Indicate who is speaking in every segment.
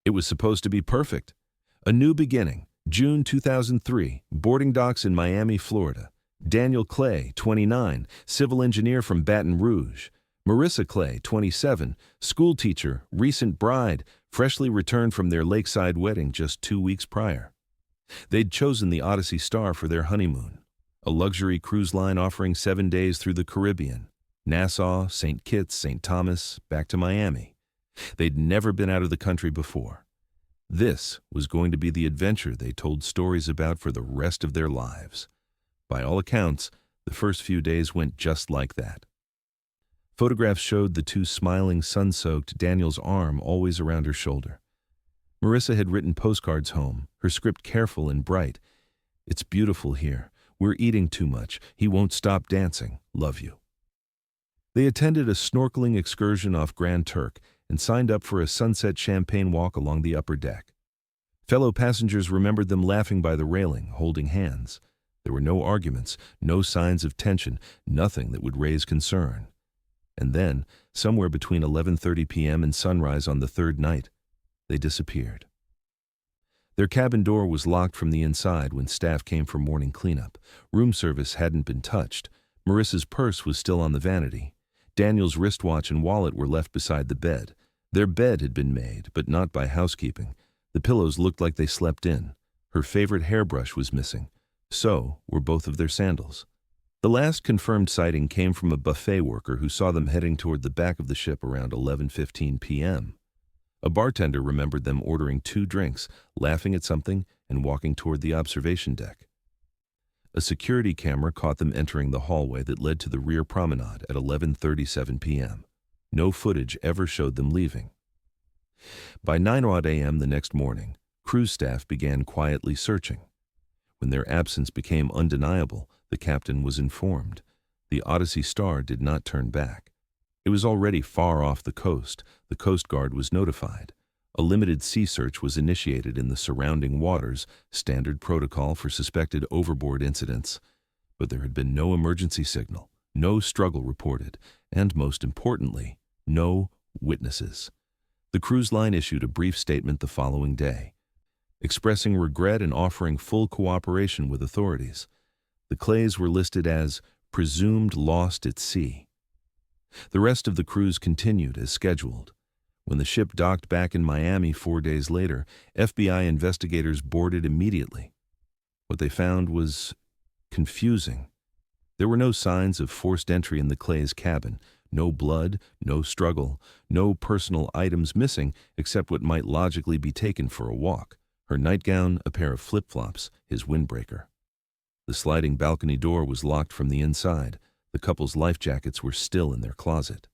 Speaker 1: It was supposed to be perfect. A new beginning, June 2003, boarding docks in Miami, Florida. Daniel Clay, 29, civil engineer from Baton Rouge. Marissa Clay, 27, schoolteacher, recent bride, freshly returned from their lakeside wedding just 2 weeks prior. They'd chosen the Odyssey Star for their honeymoon, a luxury cruise line offering 7 days through the Caribbean, Nassau, St. Kitts, St. Thomas, back to Miami. They'd never been out of the country before. This was going to be the adventure they told stories about for the rest of their lives. By all accounts, the first few days went just like that. Photographs showed the two smiling, sun-soaked, Daniel's arm always around her shoulder. Marissa had written postcards home, her script careful and bright. "It's beautiful here. We're eating too much. He won't stop dancing. Love you." They attended a snorkeling excursion off Grand Turk and signed up for a sunset champagne walk along the upper deck. Fellow passengers remembered them laughing by the railing, holding hands. There were no arguments, no signs of tension, nothing that would raise concern. And then, somewhere between 11:30 p.m. and sunrise on the third night, they disappeared. Their cabin door was locked from the inside when staff came for morning cleanup. Room service hadn't been touched. Marissa's purse was still on the vanity. Daniel's wristwatch and wallet were left beside the bed. Their bed had been made, but not by housekeeping. The pillows looked like they slept in. Her favorite hairbrush was missing. So were both of their sandals. The last confirmed sighting came from a buffet worker who saw them heading toward the back of the ship around 11:15 p.m. A bartender remembered them ordering 2 drinks, laughing at something, and walking toward the observation deck. A security camera caught them entering the hallway that led to the rear promenade at 11:37 p.m. No footage ever showed them leaving. By 9:00 a.m. the next morning, cruise staff began quietly searching. When their absence became undeniable, the captain was informed. The Odyssey Star did not turn back. It was already far off the coast. The Coast Guard was notified. A limited sea search was initiated in the surrounding waters, standard protocol for suspected overboard incidents. But there had been no emergency signal, no struggle reported, and most importantly, no witnesses. The cruise line issued a brief statement the following day, expressing regret and offering full cooperation with authorities. The Clays were listed as presumed lost at sea. The rest of the cruise continued as scheduled. When the ship docked back in Miami 4 days later, FBI investigators boarded immediately. What they found was confusing. There were no signs of forced entry in the Clays' cabin, no blood, no struggle, no personal items missing except what might logically be taken for a walk: her nightgown, a pair of flip-flops, his windbreaker. The sliding balcony door was locked from the inside. The couple's life jackets were still in their closet.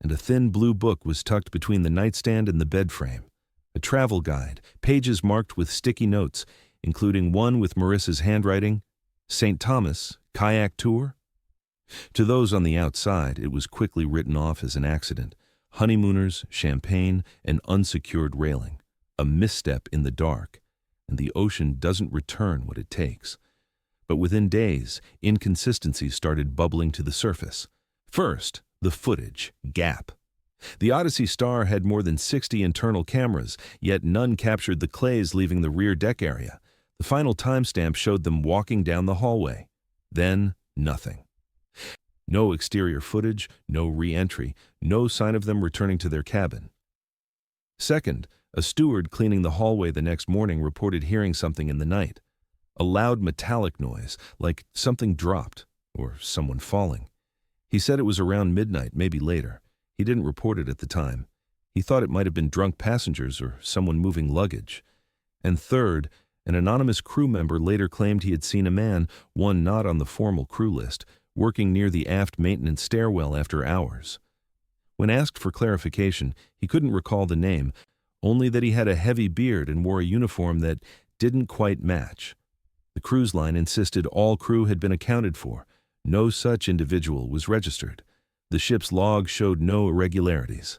Speaker 1: And a thin blue book was tucked between the nightstand and the bed frame. A travel guide, pages marked with sticky notes, including one with Marissa's handwriting, "St. Thomas, kayak tour?" To those on the outside, it was quickly written off as an accident. Honeymooners, champagne, and unsecured railing. A misstep in the dark, and the ocean doesn't return what it takes. But within days, inconsistencies started bubbling to the surface. First, the footage gap. The Odyssey Star had more than 60 internal cameras, yet none captured the Clays leaving the rear deck area. The final timestamp showed them walking down the hallway. Then, nothing. No exterior footage, no re-entry, no sign of them returning to their cabin. Second, a steward cleaning the hallway the next morning reported hearing something in the night. A loud metallic noise, like something dropped, or someone falling. He said it was around midnight, maybe later. He didn't report it at the time. He thought it might have been drunk passengers or someone moving luggage. And third, an anonymous crew member later claimed he had seen a man, one not on the formal crew list, working near the aft maintenance stairwell after hours. When asked for clarification, he couldn't recall the name, only that he had a heavy beard and wore a uniform that didn't quite match. The cruise line insisted all crew had been accounted for. No such individual was registered. The ship's log showed no irregularities.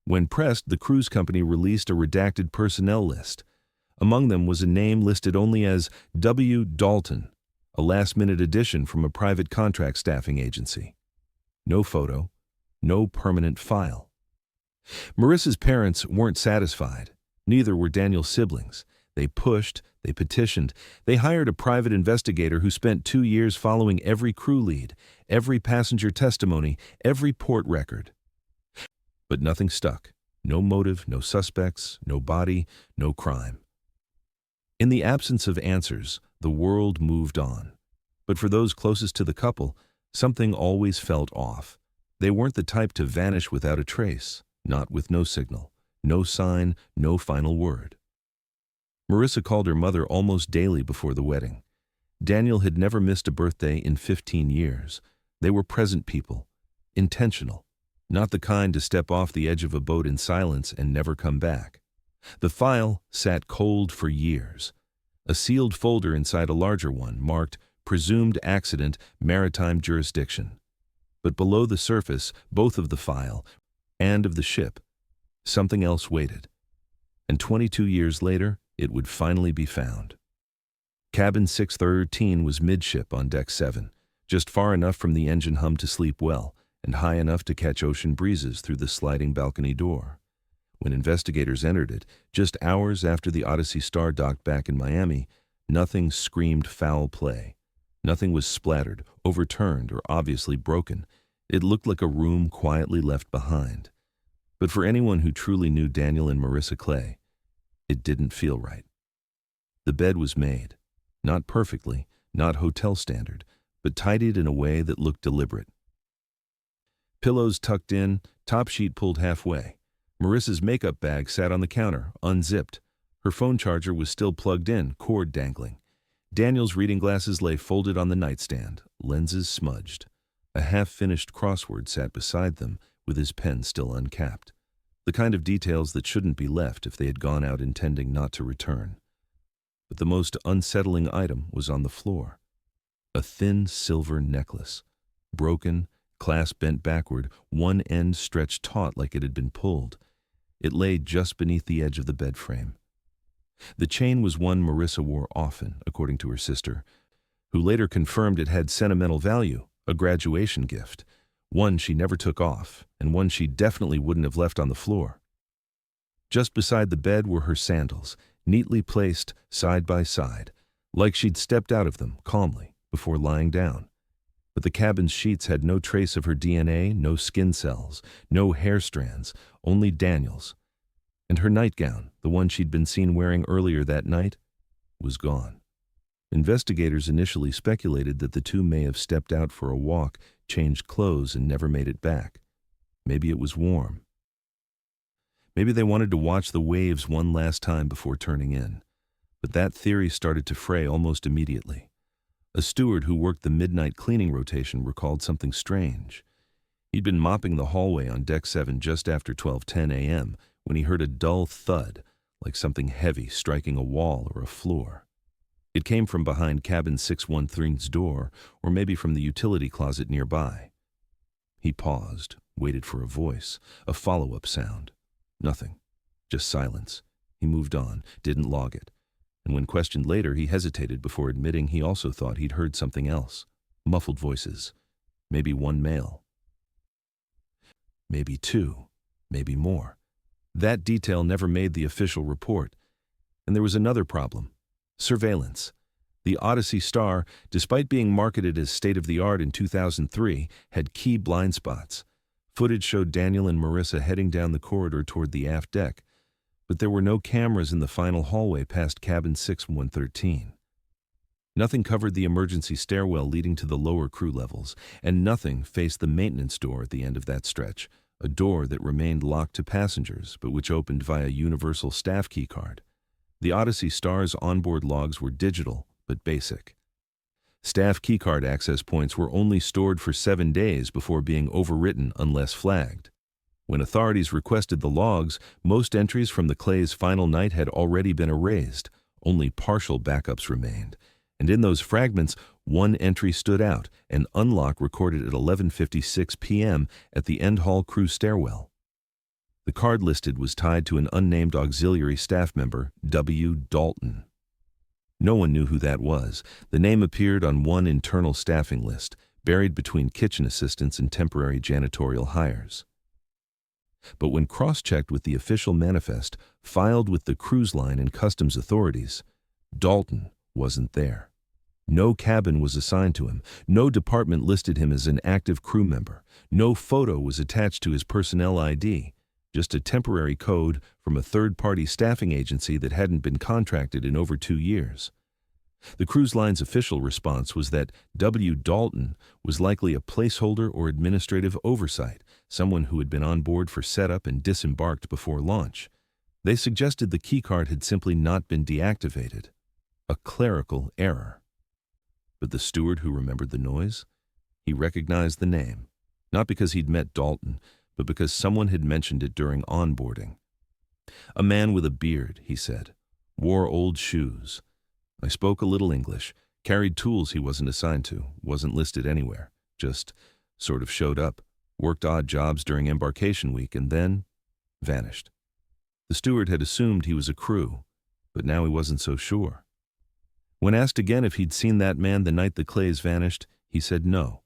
Speaker 1: When pressed, the cruise company released a redacted personnel list. Among them was a name listed only as W. Dalton, a last-minute addition from a private contract staffing agency. No photo, no permanent file. Marissa's parents weren't satisfied. Neither were Daniel's siblings. They pushed, they petitioned, they hired a private investigator who spent 2 years following every crew lead, every passenger testimony, every port record. But nothing stuck. No motive, no suspects, no body, no crime. In the absence of answers, the world moved on. But for those closest to the couple, something always felt off. They weren't the type to vanish without a trace, not with no signal, no sign, no final word. Marissa called her mother almost daily before the wedding. Daniel had never missed a birthday in 15 years. They were present people, intentional, not the kind to step off the edge of a boat in silence and never come back. The file sat cold for years, a sealed folder inside a larger one marked Presumed Accident, Maritime Jurisdiction. But below the surface, both of the file and of the ship, something else waited. And 22 years later, it would finally be found. Cabin 613 was midship on deck 7, just far enough from the engine hum to sleep well, and high enough to catch ocean breezes through the sliding balcony door. When investigators entered it, just hours after the Odyssey Star docked back in Miami, nothing screamed foul play. Nothing was splattered, overturned, or obviously broken. It looked like a room quietly left behind. But for anyone who truly knew Daniel and Marissa Clay, it didn't feel right. The bed was made, not perfectly, not hotel standard, but tidied in a way that looked deliberate. Pillows tucked in, top sheet pulled halfway. Marissa's makeup bag sat on the counter, unzipped. Her phone charger was still plugged in, cord dangling. Daniel's reading glasses lay folded on the nightstand, lenses smudged. A half-finished crossword sat beside them, with his pen still uncapped. The kind of details that shouldn't be left if they had gone out intending not to return. But the most unsettling item was on the floor. A thin silver necklace, broken, clasp bent backward, one end stretched taut like it had been pulled. It lay just beneath the edge of the bed frame. The chain was one Marissa wore often, according to her sister, who later confirmed it had sentimental value, a graduation gift, one she never took off, and one she definitely wouldn't have left on the floor. Just beside the bed were her sandals, neatly placed side by side, like she'd stepped out of them calmly before lying down. But the cabin's sheets had no trace of her DNA, no skin cells, no hair strands, only Daniel's. And her nightgown, the one she'd been seen wearing earlier that night, was gone. Investigators initially speculated that the two may have stepped out for a walk, changed clothes, and never made it back. Maybe it was warm. Maybe they wanted to watch the waves one last time before turning in. But that theory started to fray almost immediately. A steward who worked the midnight cleaning rotation recalled something strange. He'd been mopping the hallway on Deck 7 just after 12:10 a.m. when he heard a dull thud, like something heavy striking a wall or a floor. It came from behind cabin 613's door, or maybe from the utility closet nearby. He paused, waited for a voice, a follow-up sound. Nothing. Just silence. He moved on, didn't log it. And when questioned later, he hesitated before admitting he also thought he'd heard something else. Muffled voices. Maybe one male. Maybe two. Maybe more. That detail never made the official report. And there was another problem. Surveillance. The Odyssey Star, despite being marketed as state-of-the-art in 2003, had key blind spots. Footage showed Daniel and Marissa heading down the corridor toward the aft deck, but there were no cameras in the final hallway past cabin 6113. Nothing covered the emergency stairwell leading to the lower crew levels, and nothing faced the maintenance door at the end of that stretch, a door that remained locked to passengers, but which opened via universal staff keycard. The Odyssey Star's onboard logs were digital, but basic. Staff keycard access points were only stored for 7 days before being overwritten unless flagged. When authorities requested the logs, most entries from the Clay's final night had already been erased. Only partial backups remained. And in those fragments, one entry stood out, an unlock recorded at 11:56 p.m. at the end hall crew stairwell. The card listed was tied to an unnamed auxiliary staff member, W. Dalton. No one knew who that was. The name appeared on one internal staffing list, buried between kitchen assistants and temporary janitorial hires. But when cross-checked with the official manifest filed with the cruise line and customs authorities, Dalton wasn't there. No cabin was assigned to him, no department listed him as an active crew member, no photo was attached to his personnel ID, just a temporary code from a third-party staffing agency that hadn't been contracted in over 2 years. The cruise line's official response was that W. Dalton was likely a placeholder or administrative oversight, someone who had been on board for setup and disembarked before launch. They suggested the keycard had simply not been deactivated. A clerical error. But the steward who remembered the noise? He recognized the name, not because he'd met Dalton, but because someone had mentioned it during onboarding. A man with a beard, he said, wore old shoes. I spoke a little English, carried tools he wasn't assigned to, wasn't listed anywhere, just sort of showed up, worked odd jobs during embarkation week, and then vanished. The steward had assumed he was a crew, but now he wasn't so sure. When asked again if he'd seen that man the night the Clays vanished, he said no,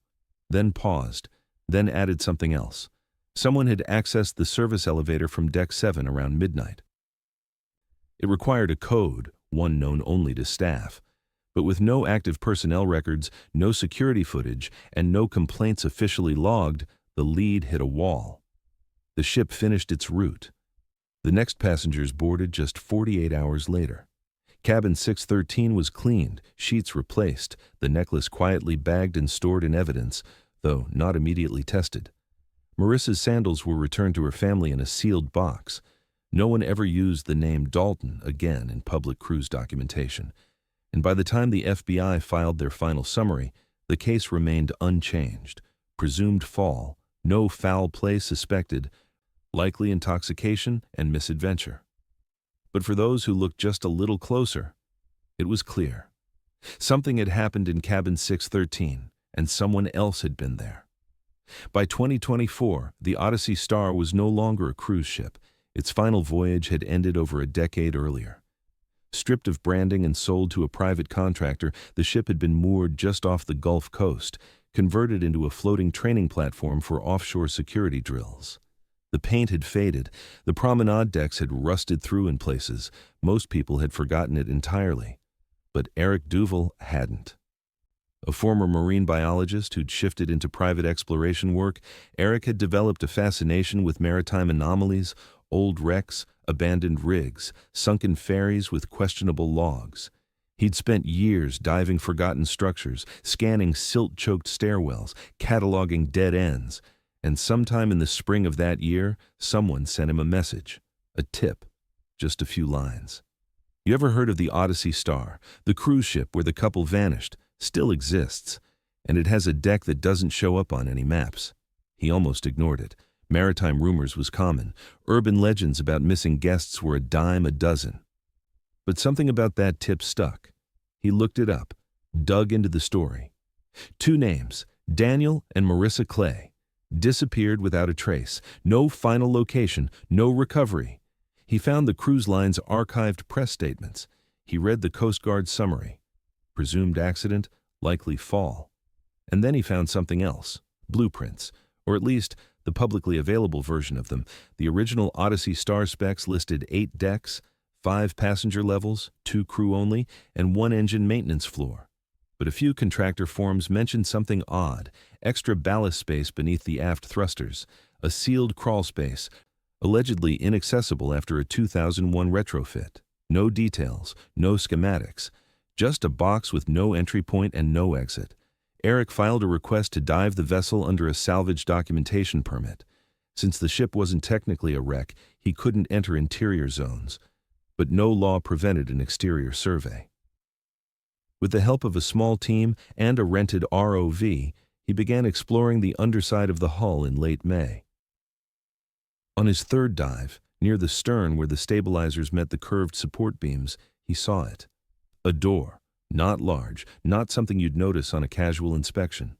Speaker 1: then paused, then added something else. Someone had accessed the service elevator from Deck 7 around midnight. It required a code, one known only to staff, but with no active personnel records, no security footage, and no complaints officially logged, the lead hit a wall. The ship finished its route. The next passengers boarded just 48 hours later. Cabin 613 was cleaned, sheets replaced, the necklace quietly bagged and stored in evidence, though not immediately tested. Marissa's sandals were returned to her family in a sealed box. No one ever used the name Dalton again in public cruise documentation, and by the time the FBI filed their final summary, the case remained unchanged. Presumed fall, no foul play suspected, likely intoxication and misadventure. But for those who looked just a little closer, it was clear. Something had happened in cabin 613, and someone else had been there. By 2024, the Odyssey Star was no longer a cruise ship. Its final voyage had ended over a decade earlier. Stripped of branding and sold to a private contractor, the ship had been moored just off the Gulf Coast, converted into a floating training platform for offshore security drills. The paint had faded, the promenade decks had rusted through in places, most people had forgotten it entirely. But Eric Duval hadn't. A former marine biologist who'd shifted into private exploration work, Eric had developed a fascination with maritime anomalies, old wrecks, abandoned rigs, sunken ferries with questionable logs. He'd spent years diving forgotten structures, scanning silt-choked stairwells, cataloging dead ends, and sometime in the spring of that year, someone sent him a message, a tip, just a few lines. You ever heard of the Odyssey Star, the cruise ship where the couple vanished? Still exists, and it has a deck that doesn't show up on any maps. He almost ignored it. Maritime rumors was common. Urban legends about missing guests were a dime a dozen. But something about that tip stuck. He looked it up, dug into the story. 2 names, Daniel and Marissa Clay, disappeared without a trace. No final location, no recovery. He found the cruise line's archived press statements. He read the Coast Guard summary. Presumed accident, likely fall. And then he found something else, blueprints, or at least the publicly available version of them. The original Odyssey Star specs listed 8 decks, 5 passenger levels, 2 crew only, and 1 engine maintenance floor. But a few contractor forms mentioned something odd, extra ballast space beneath the aft thrusters, a sealed crawl space, allegedly inaccessible after a 2001 retrofit. No details, no schematics, just a box with no entry point and no exit. Eric filed a request to dive the vessel under a salvage documentation permit. Since the ship wasn't technically a wreck, he couldn't enter interior zones, but no law prevented an exterior survey. With the help of a small team and a rented ROV, he began exploring the underside of the hull in late May. On his 3rd dive, near the stern where the stabilizers met the curved support beams, he saw it. A door. Not large, not something you'd notice on a casual inspection.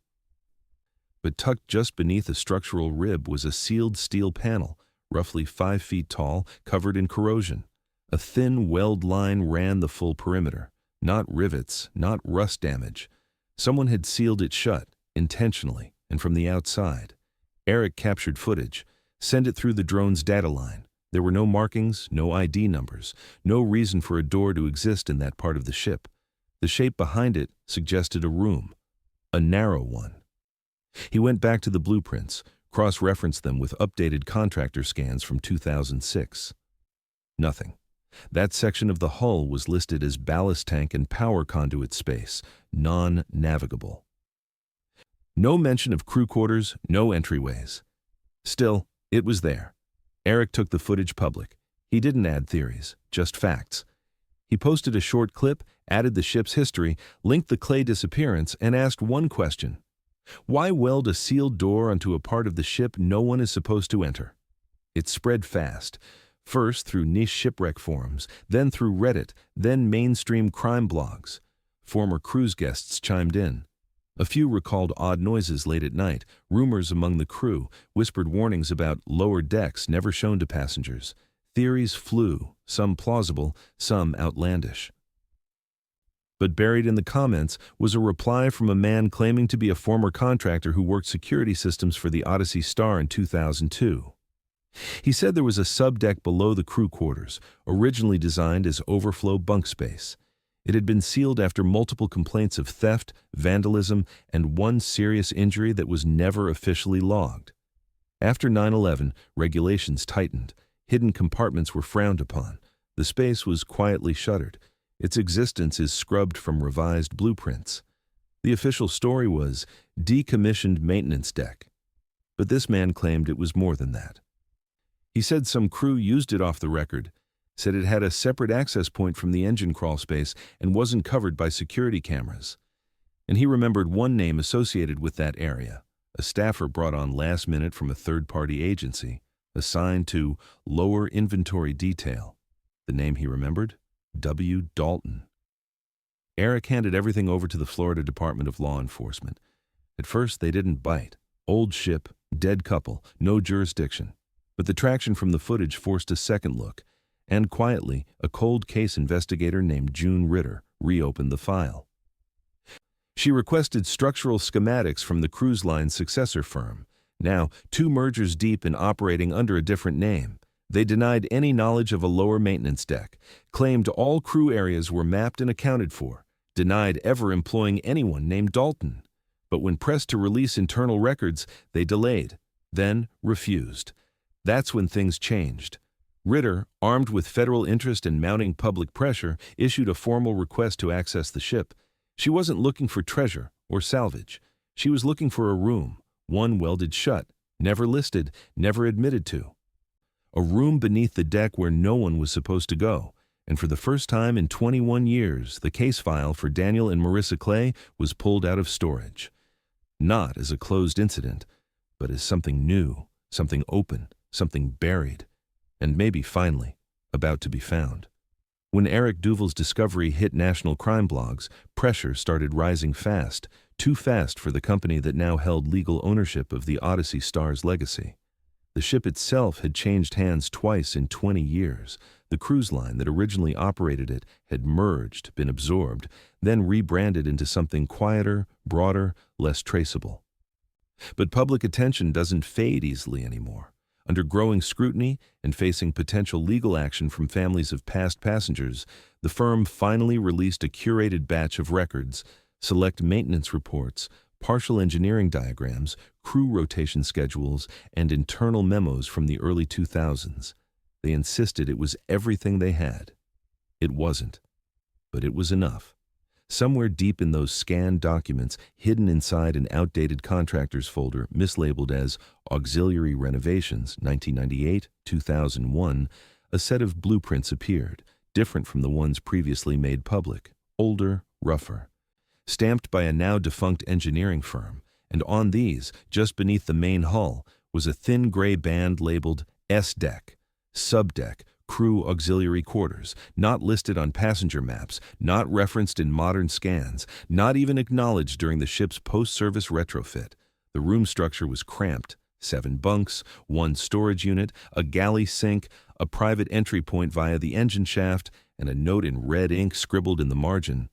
Speaker 1: But tucked just beneath a structural rib was a sealed steel panel, roughly 5 feet tall, covered in corrosion. A thin weld line ran the full perimeter. Not rivets, not rust damage. Someone had sealed it shut, intentionally, and from the outside. Eric captured footage. Send it through the drone's data line. There were no markings, no ID numbers, no reason for a door to exist in that part of the ship. The shape behind it suggested a room, a narrow one. He went back to the blueprints, cross-referenced them with updated contractor scans from 2006. Nothing. That section of the hull was listed as ballast tank and power conduit space, non-navigable. No mention of crew quarters, no entryways. Still, it was there. Eric took the footage public. He didn't add theories, just facts. He posted a short clip, added the ship's history, linked the Clay disappearance, and asked one question. Why weld a sealed door onto a part of the ship no one is supposed to enter? It spread fast. First through niche shipwreck forums, then through Reddit, then mainstream crime blogs. Former cruise guests chimed in. A few recalled odd noises late at night, rumors among the crew, whispered warnings about lower decks never shown to passengers. Theories flew, some plausible, some outlandish. But buried in the comments was a reply from a man claiming to be a former contractor who worked security systems for the Odyssey Star in 2002. He said there was a subdeck below the crew quarters, originally designed as overflow bunk space. It had been sealed after multiple complaints of theft, vandalism, and one serious injury that was never officially logged. After 9/11, regulations tightened. Hidden compartments were frowned upon. The space was quietly shuttered. Its existence is scrubbed from revised blueprints. The official story was decommissioned maintenance deck. But this man claimed it was more than that. He said some crew used it off the record, said it had a separate access point from the engine crawl space and wasn't covered by security cameras. And he remembered one name associated with that area, a staffer brought on last minute from a third-party agency, assigned to lower inventory detail. The name he remembered? W. Dalton. Eric handed everything over to the Florida Department of Law Enforcement. At first, they didn't bite. Old ship, dead couple, no jurisdiction. But the traction from the footage forced a second look, and quietly, a cold case investigator named June Ritter reopened the file. She requested structural schematics from the cruise line's successor firm, now 2 mergers deep and operating under a different name. They denied any knowledge of a lower maintenance deck, claimed all crew areas were mapped and accounted for, denied ever employing anyone named Dalton. But when pressed to release internal records, they delayed, then refused. That's when things changed. Ritter, armed with federal interest and mounting public pressure, issued a formal request to access the ship. She wasn't looking for treasure or salvage. She was looking for a room, one welded shut, never listed, never admitted to. A room beneath the deck where no one was supposed to go. And for the first time in 21 years, the case file for Daniel and Marissa Clay was pulled out of storage. Not as a closed incident, but as something new, something open, something buried, and maybe finally about to be found. When Eric Duval's discovery hit national crime blogs, pressure started rising fast, too fast for the company that now held legal ownership of the Odyssey Star's legacy. The ship itself had changed hands twice in 20 years. The cruise line that originally operated it had merged, been absorbed, then rebranded into something quieter, broader, less traceable. But public attention doesn't fade easily anymore. Under growing scrutiny and facing potential legal action from families of past passengers, the firm finally released a curated batch of records, select maintenance reports, partial engineering diagrams, crew rotation schedules, and internal memos from the early 2000s. They insisted it was everything they had. It wasn't, but it was enough. Somewhere deep in those scanned documents, hidden inside an outdated contractors folder mislabeled as Auxiliary Renovations 1998-2001, a set of blueprints appeared, different from the ones previously made public, older, rougher. Stamped by a now-defunct engineering firm, and on these, just beneath the main hull, was a thin gray band labeled S-Deck, Subdeck, Crew Auxiliary Quarters, not listed on passenger maps, not referenced in modern scans, not even acknowledged during the ship's post-service retrofit. The room structure was cramped, 7 bunks, 1 storage unit, a galley sink, a private entry point via the engine shaft, and a note in red ink scribbled in the margin.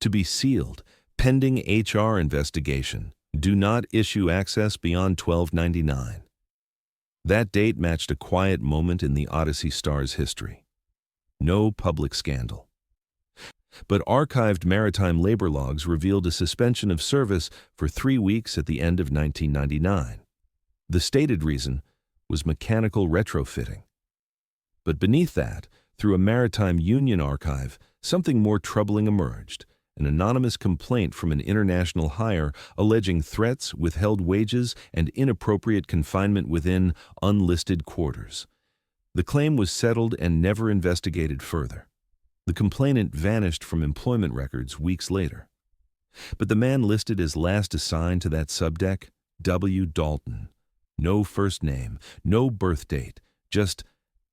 Speaker 1: To be sealed, pending HR investigation. Do not issue access beyond $12.99. That date matched a quiet moment in the Odyssey Star's history. No public scandal. But archived maritime labor logs revealed a suspension of service for 3 weeks at the end of 1999. The stated reason was mechanical retrofitting. But beneath that, through a maritime union archive, something more troubling emerged: an anonymous complaint from an international hire alleging threats, withheld wages, and inappropriate confinement within unlisted quarters. The claim was settled and never investigated further. The complainant vanished from employment records weeks later. But the man listed as last assigned to that subdeck, W. Dalton. No first name, no birth date, just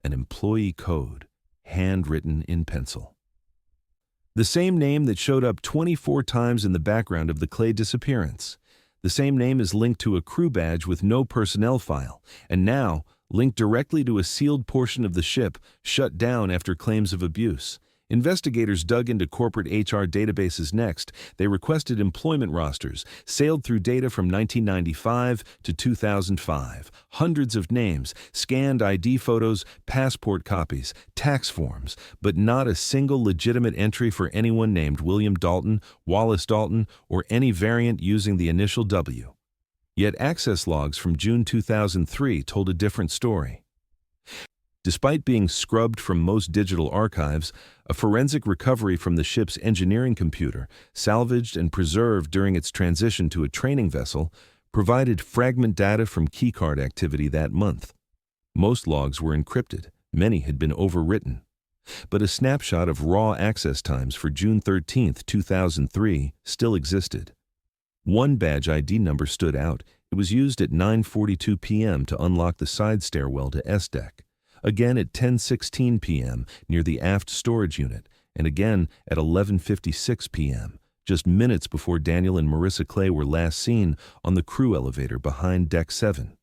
Speaker 1: an employee code, handwritten in pencil. The same name that showed up 24 times in the background of the Clay disappearance. The same name is linked to a crew badge with no personnel file, and now linked directly to a sealed portion of the ship shut down after claims of abuse. Investigators dug into corporate HR databases next. They requested employment rosters, sailed through data from 1995 to 2005, hundreds of names, scanned ID photos, passport copies, tax forms, but not a single legitimate entry for anyone named William Dalton, Wallace Dalton, or any variant using the initial W. Yet access logs from June 2003 told a different story. Despite being scrubbed from most digital archives, a forensic recovery from the ship's engineering computer, salvaged and preserved during its transition to a training vessel, provided fragment data from keycard activity that month. Most logs were encrypted, many had been overwritten. But a snapshot of raw access times for June 13, 2003 still existed. One badge ID number stood out. It was used at 9:42 p.m. to unlock the side stairwell to S deck. Again at 10:16 p.m. near the aft storage unit, and again at 11:56 p.m., just minutes before Daniel and Marissa Clay were last seen on the crew elevator behind Deck 7.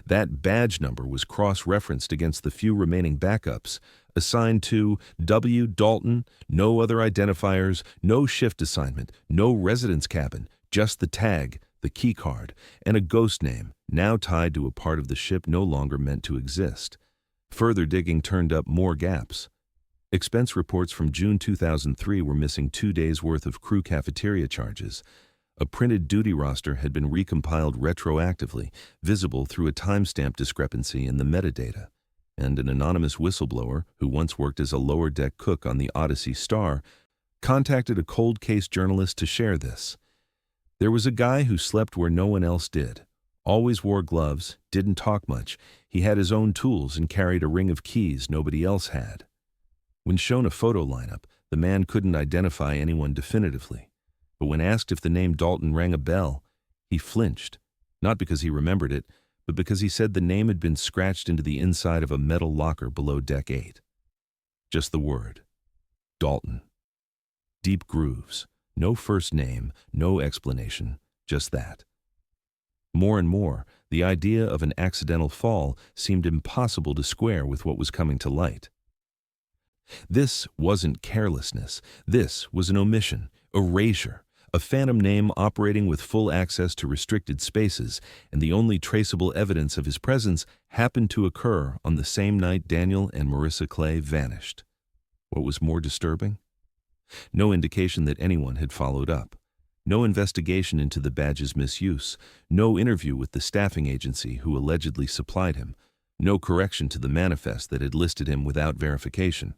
Speaker 1: That badge number was cross-referenced against the few remaining backups, assigned to W. Dalton, no other identifiers, no shift assignment, no residence cabin, just the tag, the keycard, and a ghost name, now tied to a part of the ship no longer meant to exist. Further digging turned up more gaps. Expense reports from June 2003 were missing 2 days' worth of crew cafeteria charges. A printed duty roster had been recompiled retroactively, visible through a timestamp discrepancy in the metadata. And an anonymous whistleblower, who once worked as a lower deck cook on the Odyssey Star, contacted a cold case journalist to share this. There was a guy who slept where no one else did. Always wore gloves, didn't talk much. He had his own tools and carried a ring of keys nobody else had. When shown a photo lineup, the man couldn't identify anyone definitively. But when asked if the name Dalton rang a bell, he flinched, not because he remembered it, but because he said the name had been scratched into the inside of a metal locker below Deck 8. Just the word. Dalton. Deep grooves. No first name, no explanation, just that. More and more, the idea of an accidental fall seemed impossible to square with what was coming to light. This wasn't carelessness. This was an omission, erasure, a phantom name operating with full access to restricted spaces, and the only traceable evidence of his presence happened to occur on the same night Daniel and Marissa Clay vanished. What was more disturbing? No indication that anyone had followed up. No investigation into the badge's misuse, no interview with the staffing agency who allegedly supplied him, no correction to the manifest that had listed him without verification.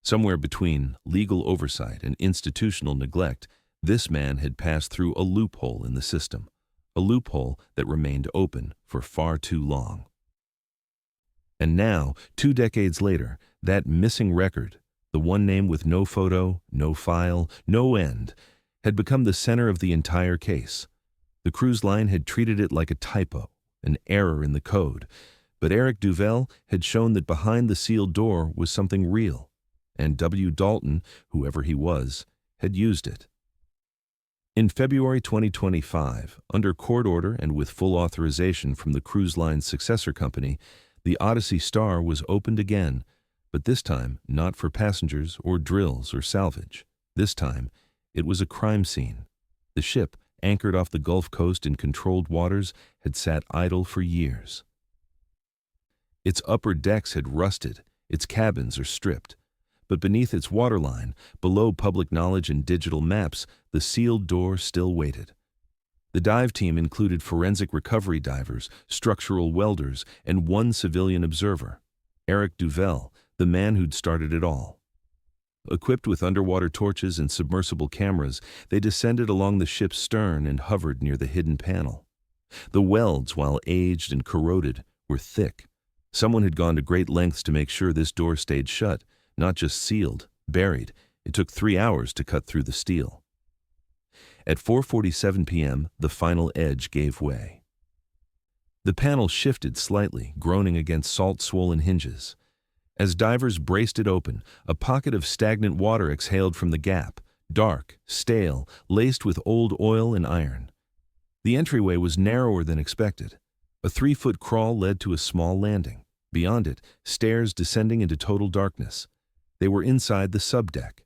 Speaker 1: Somewhere between legal oversight and institutional neglect, this man had passed through a loophole in the system, a loophole that remained open for far too long. And now, 2 decades later, that missing record, the one name with no photo, no file, no end, had become the center of the entire case. The cruise line had treated it like a typo, an error in the code, but Eric Duvel had shown that behind the sealed door was something real, and W. Dalton, whoever he was, had used it. In February 2025, under court order and with full authorization from the cruise line's successor company, the Odyssey Star was opened again, but this time not for passengers or drills or salvage. This time, it was a crime scene. The ship, anchored off the Gulf Coast in controlled waters, had sat idle for years. Its upper decks had rusted, its cabins are stripped. But beneath its waterline, below public knowledge and digital maps, the sealed door still waited. The dive team included forensic recovery divers, structural welders, and one civilian observer, Eric Duvel, the man who'd started it all. Equipped with underwater torches and submersible cameras, they descended along the ship's stern and hovered near the hidden panel. The welds, while aged and corroded, were thick. Someone had gone to great lengths to make sure this door stayed shut, not just sealed, buried. It took 3 hours to cut through the steel. At 4:47 p.m., the final edge gave way. The panel shifted slightly, groaning against salt-swollen hinges. As divers braced it open, a pocket of stagnant water exhaled from the gap, dark, stale, laced with old oil and iron. The entryway was narrower than expected. A 3-foot crawl led to a small landing. Beyond it, stairs descending into total darkness. They were inside the subdeck.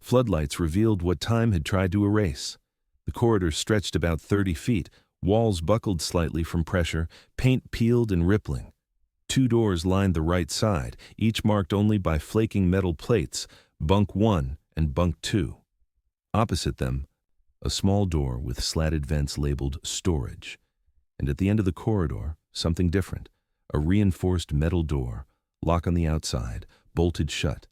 Speaker 1: Floodlights revealed what time had tried to erase. The corridor stretched about 30 feet, walls buckled slightly from pressure, paint peeled and rippling. 2 doors lined the right side, each marked only by flaking metal plates, Bunk 1 and Bunk 2. Opposite them, a small door with slatted vents labeled storage. And at the end of the corridor, something different, a reinforced metal door, lock on the outside, bolted shut.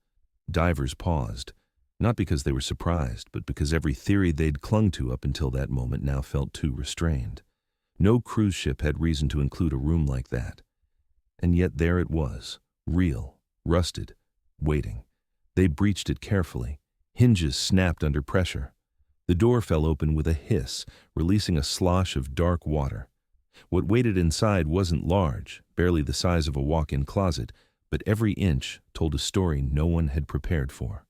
Speaker 1: Divers paused, not because they were surprised, but because every theory they'd clung to up until that moment now felt too restrained. No cruise ship had reason to include a room like that. And yet there it was, real, rusted, waiting. They breached it carefully. Hinges snapped under pressure. The door fell open with a hiss, releasing a slosh of dark water. What waited inside wasn't large, barely the size of a walk-in closet, but every inch told a story no one had prepared for.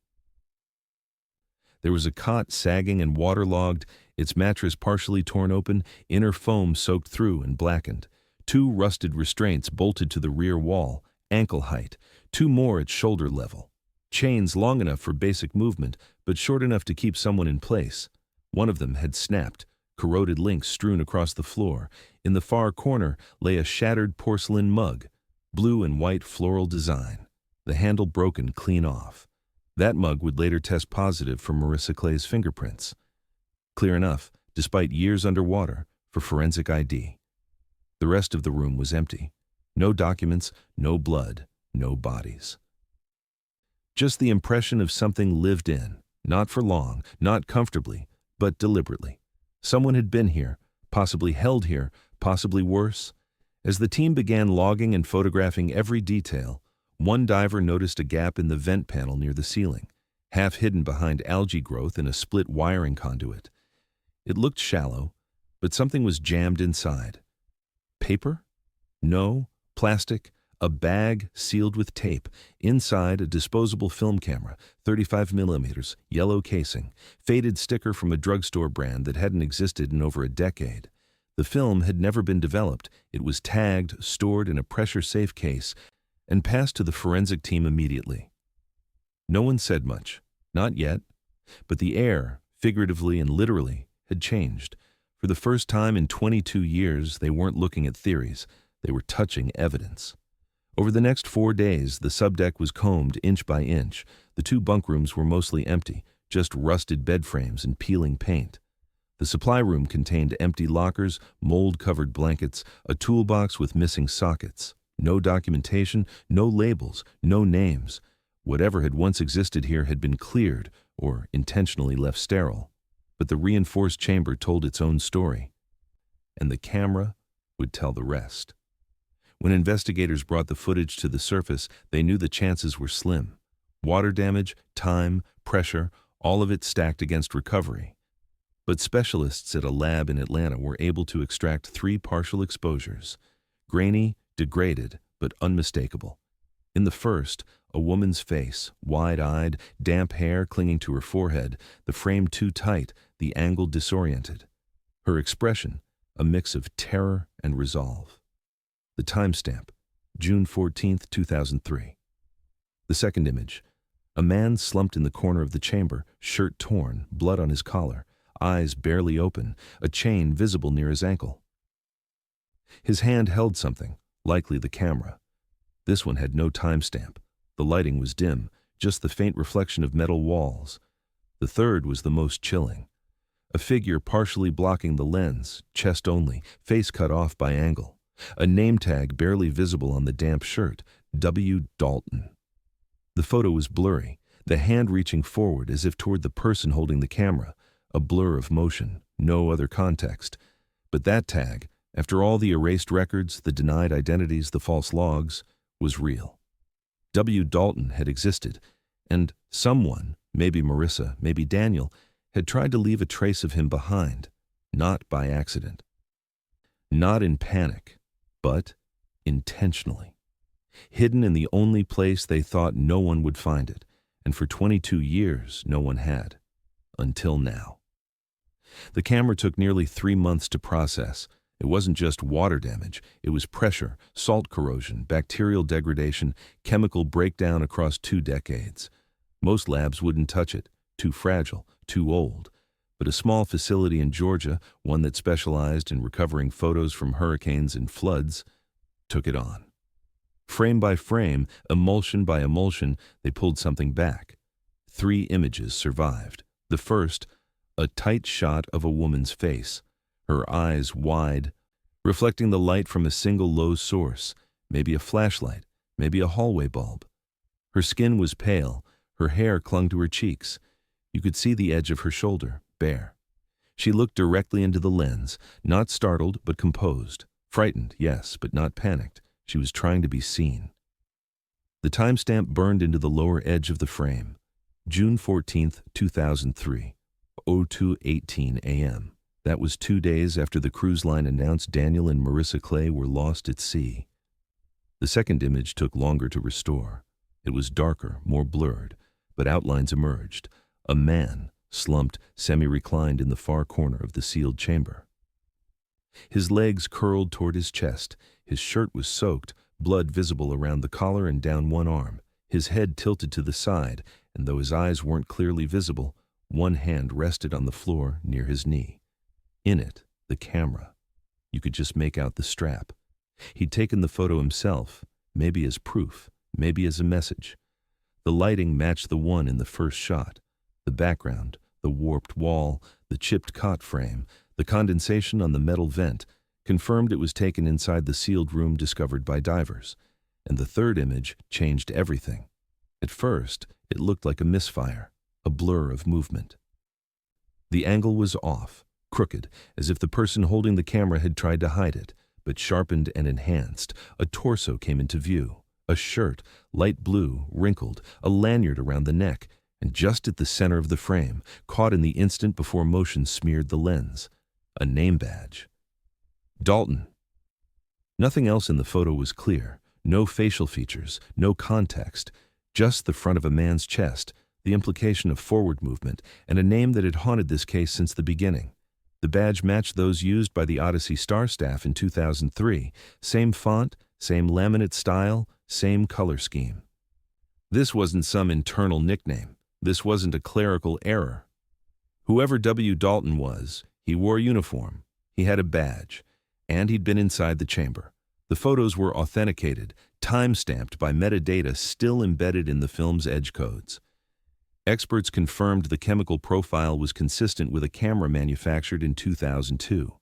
Speaker 1: There was a cot sagging and waterlogged, its mattress partially torn open, inner foam soaked through and blackened. 2 rusted restraints bolted to the rear wall, ankle height, 2 more at shoulder level. Chains long enough for basic movement, but short enough to keep someone in place. One of them had snapped, corroded links strewn across the floor. In the far corner lay a shattered porcelain mug, blue and white floral design, the handle broken clean off. That mug would later test positive for Marissa Clay's fingerprints. Clear enough, despite years underwater, for forensic ID. The rest of the room was empty. No documents, no blood, no bodies. Just the impression of something lived in, not for long, not comfortably, but deliberately. Someone had been here, possibly held here, possibly worse. As the team began logging and photographing every detail, one diver noticed a gap in the vent panel near the ceiling, half hidden behind algae growth in a split wiring conduit. It looked shallow, but something was jammed inside. Paper? No. Plastic? A bag sealed with tape. Inside, a disposable film camera, 35 millimeters, yellow casing, faded sticker from a drugstore brand that hadn't existed in over a decade. The film had never been developed. It was tagged, stored in a pressure-safe case, and passed to the forensic team immediately. No one said much. Not yet. But the air, figuratively and literally, had changed. For the first time in 22 years, they weren't looking at theories. They were touching evidence. Over the next 4 days, the subdeck was combed inch by inch. The 2 bunk rooms were mostly empty, just rusted bed frames and peeling paint. The supply room contained empty lockers, mold-covered blankets, a toolbox with missing sockets. No documentation, no labels, no names. Whatever had once existed here had been cleared or intentionally left sterile. But the reinforced chamber told its own story, and the camera would tell the rest. When investigators brought the footage to the surface, they knew the chances were slim. Water damage, time, pressure, all of it stacked against recovery. But specialists at a lab in Atlanta were able to extract 3 partial exposures, grainy, degraded, but unmistakable. In the first, a woman's face, wide-eyed, damp hair clinging to her forehead, the frame too tight, the angle disoriented. Her expression, a mix of terror and resolve. The timestamp, June 14, 2003. The second image, a man slumped in the corner of the chamber, shirt torn, blood on his collar, eyes barely open, a chain visible near his ankle. His hand held something, likely the camera. This one had no timestamp. The lighting was dim, just the faint reflection of metal walls. The third was the most chilling. A figure partially blocking the lens, chest only, face cut off by angle. A name tag barely visible on the damp shirt, W. Dalton. The photo was blurry, the hand reaching forward as if toward the person holding the camera, a blur of motion, no other context. But that tag, after all the erased records, the denied identities, the false logs, was real. W. Dalton had existed, and someone, maybe Marissa, maybe Daniel, had tried to leave a trace of him behind, not by accident. Not in panic, but intentionally. Hidden in the only place they thought no one would find it, and for 22 years no one had. Until now. The camera took nearly 3 months to process. It wasn't just water damage, it was pressure, salt corrosion, bacterial degradation, chemical breakdown across 2 decades. Most labs wouldn't touch it, too fragile, too old. But a small facility in Georgia, one that specialized in recovering photos from hurricanes and floods, took it on. Frame by frame, emulsion by emulsion, they pulled something back. 3 images survived. The first, a tight shot of a woman's face, her eyes wide, reflecting the light from a single low source, maybe a flashlight, maybe a hallway bulb. Her skin was pale, her hair clung to her cheeks. You could see the edge of her shoulder, bare. She looked directly into the lens, not startled but composed. Frightened, yes, but not panicked. She was trying to be seen. The timestamp burned into the lower edge of the frame. June 14, 2003, 02:18 a.m. That was 2 days after the cruise line announced Daniel and Marissa Clay were lost at sea. The second image took longer to restore. It was darker, more blurred, but outlines emerged. A man, slumped, semi-reclined in the far corner of the sealed chamber. His legs curled toward his chest. His shirt was soaked, blood visible around the collar and down one arm. His head tilted to the side, and though his eyes weren't clearly visible, one hand rested on the floor near his knee. In it, the camera. You could just make out the strap. He'd taken the photo himself, maybe as proof, maybe as a message. The lighting matched the one in the first shot. The background, the warped wall, the chipped cot frame, the condensation on the metal vent, confirmed it was taken inside the sealed room discovered by divers. And the third image changed everything. At first, it looked like a misfire, a blur of movement. The angle was off, crooked, as if the person holding the camera had tried to hide it, but sharpened and enhanced. A torso came into view, a shirt, light blue, wrinkled, a lanyard around the neck, and just at the center of the frame, caught in the instant before motion smeared the lens, a name badge. Dalton. Nothing else in the photo was clear, no facial features, no context, just the front of a man's chest, the implication of forward movement, and a name that had haunted this case since the beginning. The badge matched those used by the Odyssey Star staff in 2003, same font, same laminate style, same color scheme. This wasn't some internal nickname. This wasn't a clerical error. Whoever W. Dalton was, he wore a uniform, he had a badge, and he'd been inside the chamber. The photos were authenticated, time-stamped by metadata still embedded in the film's edge codes. Experts confirmed the chemical profile was consistent with a camera manufactured in 2002.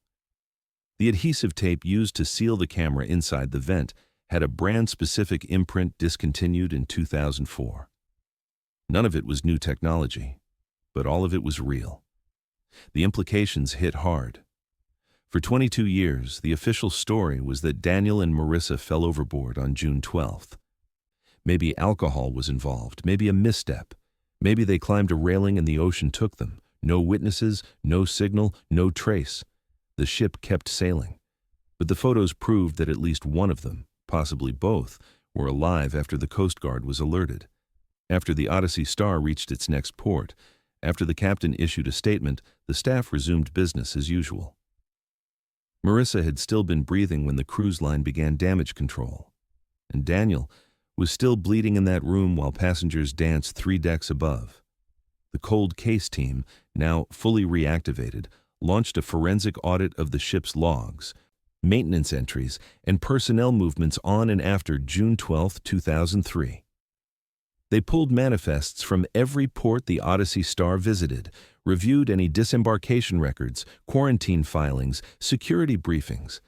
Speaker 1: The adhesive tape used to seal the camera inside the vent had a brand-specific imprint discontinued in 2004. None of it was new technology, but all of it was real. The implications hit hard. For 22 years, the official story was that Daniel and Marissa fell overboard on June 12th. Maybe alcohol was involved, maybe a misstep. Maybe they climbed a railing and the ocean took them. No witnesses, no signal, no trace. The ship kept sailing. But the photos proved that at least one of them, possibly both, were alive after the Coast Guard was alerted. After the Odyssey Star reached its next port, after the captain issued a statement, the staff resumed business as usual. Marissa had still been breathing when the cruise line began damage control, and Daniel was still bleeding in that room while passengers danced 3 decks above. The cold case team, now fully reactivated, launched a forensic audit of the ship's logs, maintenance entries, and personnel movements on and after June 12, 2003. They pulled manifests from every port the Odyssey Star visited, reviewed any disembarkation records, quarantine filings, security briefings.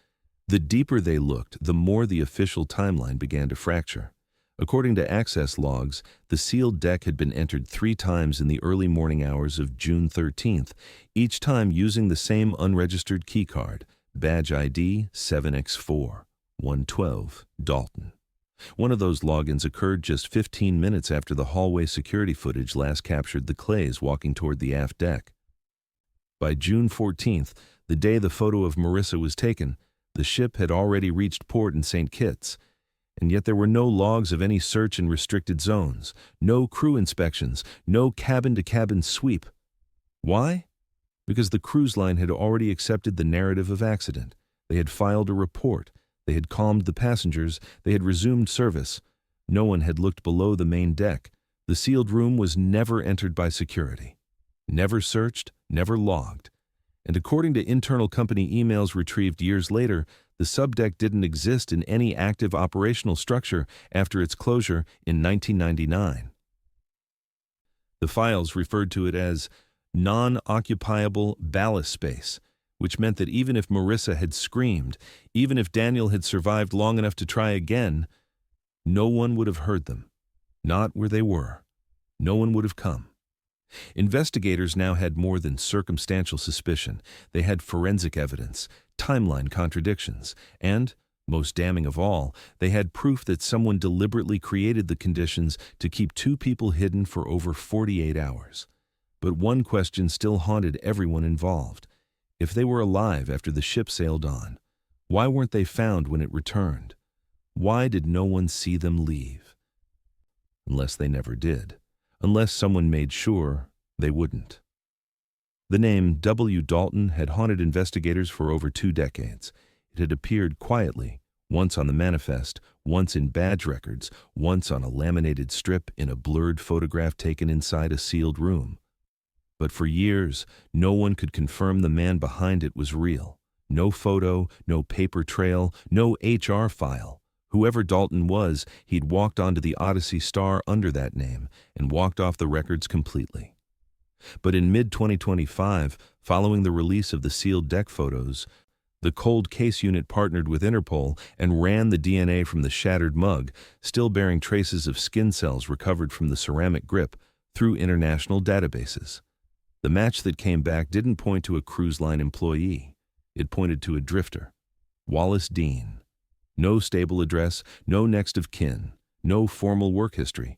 Speaker 1: The deeper they looked, the more the official timeline began to fracture. According to access logs, the sealed deck had been entered 3 times in the early morning hours of June 13th, each time using the same unregistered keycard, badge ID 7X4, 112, Dalton. One of those logins occurred just 15 minutes after the hallway security footage last captured the Clays walking toward the aft deck. By June 14th, the day the photo of Marissa was taken, the ship had already reached port in St. Kitts, and yet there were no logs of any search in restricted zones, no crew inspections, no cabin-to-cabin sweep. Why? Because the cruise line had already accepted the narrative of accident. They had filed a report. They had calmed the passengers. They had resumed service. No one had looked below the main deck. The sealed room was never entered by security. Never searched, never logged. And according to internal company emails retrieved years later, the subdeck didn't exist in any active operational structure after its closure in 1999. The files referred to it as non-occupiable ballast space, which meant that even if Marissa had screamed, even if Daniel had survived long enough to try again, no one would have heard them. Not where they were. No one would have come. Investigators now had more than circumstantial suspicion. They had forensic evidence, timeline contradictions, and, most damning of all, they had proof that someone deliberately created the conditions to keep 2 people hidden for over 48 hours. But one question still haunted everyone involved. If they were alive after the ship sailed on, why weren't they found when it returned? Why did no one see them leave? Unless they never did. Unless someone made sure they wouldn't. The name W. Dalton had haunted investigators for over 2 decades. It had appeared quietly, once on the manifest, once in badge records, once on a laminated strip in a blurred photograph taken inside a sealed room. But for years, no one could confirm the man behind it was real. No photo, no paper trail, no HR file. Whoever Dalton was, he'd walked onto the Odyssey Star under that name and walked off the records completely. But in mid-2025, following the release of the sealed deck photos, the cold case unit partnered with Interpol and ran the DNA from the shattered mug, still bearing traces of skin cells recovered from the ceramic grip, through international databases. The match that came back didn't point to a cruise line employee. It pointed to a drifter, Wallace Dean. No stable address, no next of kin, no formal work history,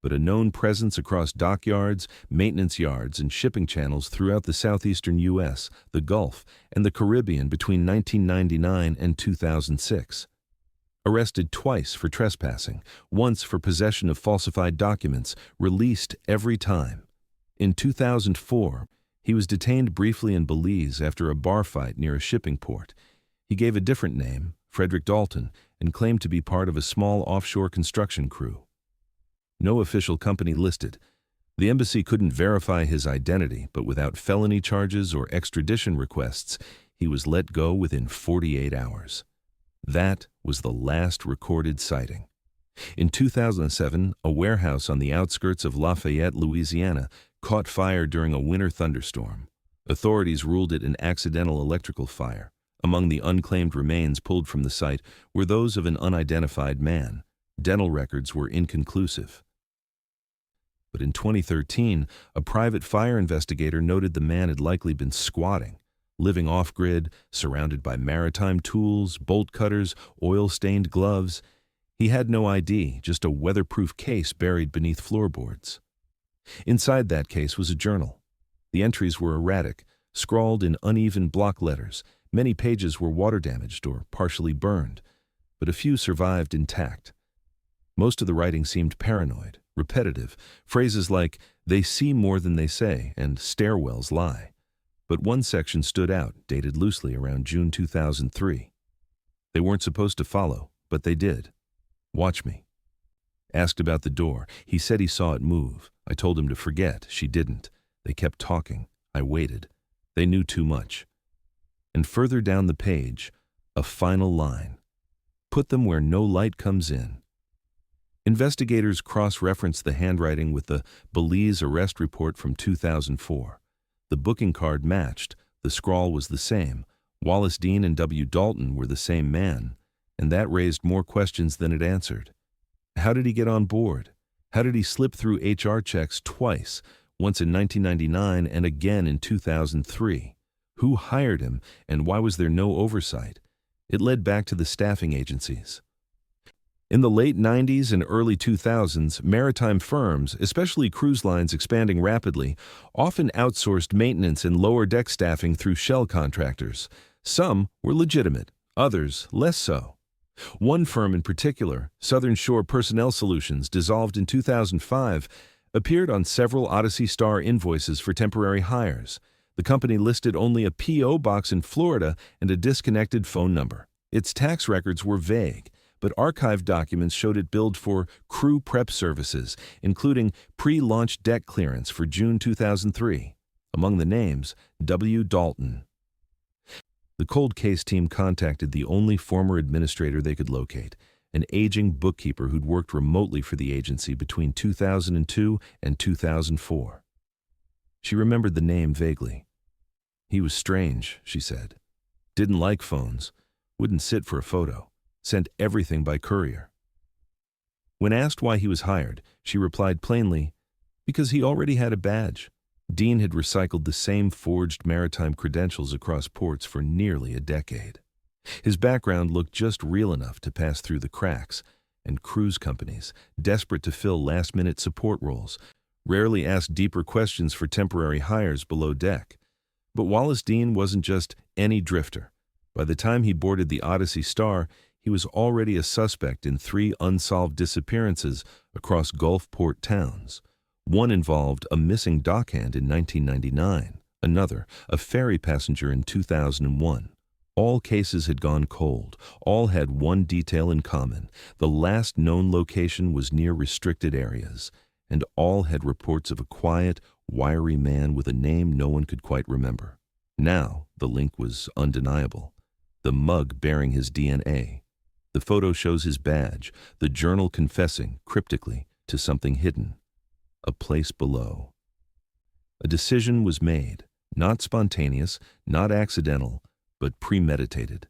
Speaker 1: but a known presence across dockyards, maintenance yards, and shipping channels throughout the southeastern U.S., the Gulf, and the Caribbean between 1999 and 2006. Arrested twice for trespassing, once for possession of falsified documents, released every time. In 2004, he was detained briefly in Belize after a bar fight near a shipping port. He gave a different name, Frederick Dalton, and claimed to be part of a small offshore construction crew. No official company listed. The embassy couldn't verify his identity, but without felony charges or extradition requests, he was let go within 48 hours. That was the last recorded sighting. In 2007, a warehouse on the outskirts of Lafayette, Louisiana, caught fire during a winter thunderstorm. Authorities ruled it an accidental electrical fire. Among the unclaimed remains pulled from the site were those of an unidentified man. Dental records were inconclusive. But in 2013, a private fire investigator noted the man had likely been squatting, living off-grid, surrounded by maritime tools, bolt cutters, oil-stained gloves. He had no ID, just a weatherproof case buried beneath floorboards. Inside that case was a journal. The entries were erratic, scrawled in uneven block letters. Many pages were water-damaged or partially burned, but a few survived intact. Most of the writing seemed paranoid, repetitive, phrases like, "they see more than they say," and "stairwells lie." But one section stood out, dated loosely around June 2003. They weren't supposed to follow, but they did. "Watch me." Asked about the door. He said he saw it move. I told him to forget. She didn't. They kept talking. I waited. They knew too much. And further down the page, A final line. Put them where no light comes in. Investigators cross-referenced the handwriting with the Belize arrest report from 2004. The booking card matched. The scrawl was the same. Wallace Dean and W. Dalton were the same man, and that raised more questions than it answered. How did he get on board? How did he slip through HR checks twice, once in 1999 and again in 2003? Who hired him, and why was there no oversight? It led back to the staffing agencies. In the late 90s and early 2000s, maritime firms, especially cruise lines expanding rapidly, often outsourced maintenance and lower deck staffing through shell contractors. Some were legitimate, others less so. One firm in particular, Southern Shore Personnel Solutions, dissolved in 2005, appeared on several Odyssey Star invoices for temporary hires. The company listed only a P.O. box in Florida and a disconnected phone number. Its tax records were vague, but archived documents showed it billed for crew prep services, including pre-launch deck clearance for June 2003. Among the names, W. Dalton. The cold case team contacted the only former administrator they could locate, an aging bookkeeper who'd worked remotely for the agency between 2002 and 2004. She remembered the name vaguely. He was strange, she said. Didn't like phones, wouldn't sit for a photo, sent everything by courier. When asked why he was hired, she replied plainly, because he already had a badge. Dean had recycled the same forged maritime credentials across ports for nearly a decade. His background looked just real enough to pass through the cracks, and cruise companies, desperate to fill last-minute support roles, rarely asked deeper questions for temporary hires below deck. But Wallace Dean wasn't just any drifter. By the time he boarded the Odyssey Star, he was already a suspect in 3 unsolved disappearances across Gulf port towns. One involved a missing dockhand in 1999, another, a ferry passenger in 2001. All cases had gone cold. All had one detail in common. The last known location was near restricted areas, and all had reports of a quiet, wiry man with a name no one could quite remember. Now, the link was undeniable. The mug bearing his DNA. The photo shows his badge, the journal confessing, cryptically, to something hidden. A place below. A decision was made, not spontaneous, not accidental, but premeditated.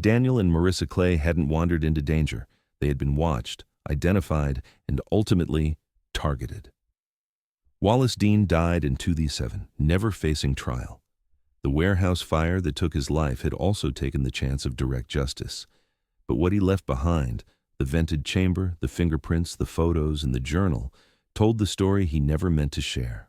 Speaker 1: Daniel and Marissa Clay hadn't wandered into danger. They had been watched, identified, and ultimately targeted. Wallace Dean died in 2007, never facing trial. The warehouse fire that took his life had also taken the chance of direct justice. But what he left behind, the vented chamber, the fingerprints, the photos, and the journal, told the story he never meant to share.